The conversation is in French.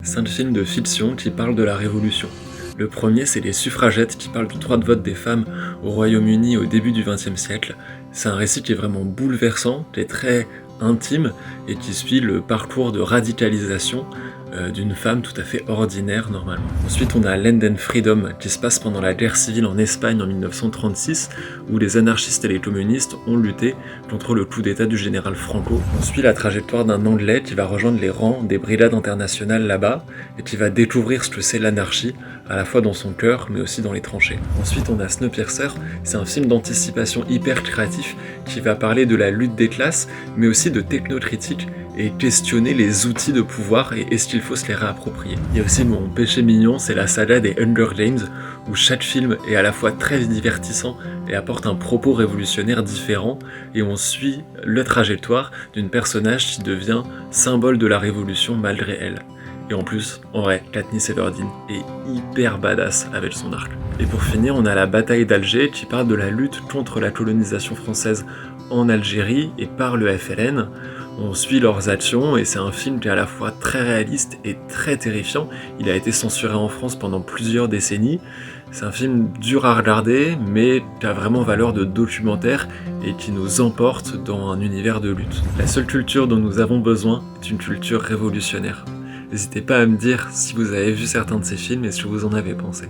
5 films de fiction qui parlent de la Révolution. Le premier, c'est Les Suffragettes, qui parle du droit de vote des femmes au Royaume-Uni au début du XXe siècle. C'est un récit qui est vraiment bouleversant, qui est très intime et qui suit le parcours de radicalisation d'une femme tout à fait ordinaire normalement. Ensuite, on a Land and Freedom, qui se passe pendant la guerre civile en Espagne en 1936, où les anarchistes et les communistes ont lutté contre le coup d'état du général Franco. On suit la trajectoire d'un Anglais qui va rejoindre les rangs des brigades internationales là-bas, et qui va découvrir ce que c'est l'anarchie, à la fois dans son cœur, mais aussi dans les tranchées. Ensuite, on a Snowpiercer, c'est un film d'anticipation hyper créatif, qui va parler de la lutte des classes, mais aussi de technocritique, et questionner les outils de pouvoir et est-ce qu'il faut se les réapproprier. Il y a aussi mon péché mignon, c'est la saga des Hunger Games, où chaque film est à la fois très divertissant et apporte un propos révolutionnaire différent, et on suit le trajectoire d'une personnage qui devient symbole de la révolution malgré elle. Et en plus, en vrai, Katniss Everdeen est hyper badass avec son arc. Et pour finir, on a la bataille d'Alger qui parle de la lutte contre la colonisation française en Algérie et par le FLN. On suit leurs actions et c'est un film qui est à la fois très réaliste et très terrifiant. Il a été censuré en France pendant plusieurs décennies. C'est un film dur à regarder, mais qui a vraiment valeur de documentaire et qui nous emporte dans un univers de lutte. La seule culture dont nous avons besoin est une culture révolutionnaire. N'hésitez pas à me dire si vous avez vu certains de ces films et ce que vous en avez pensé.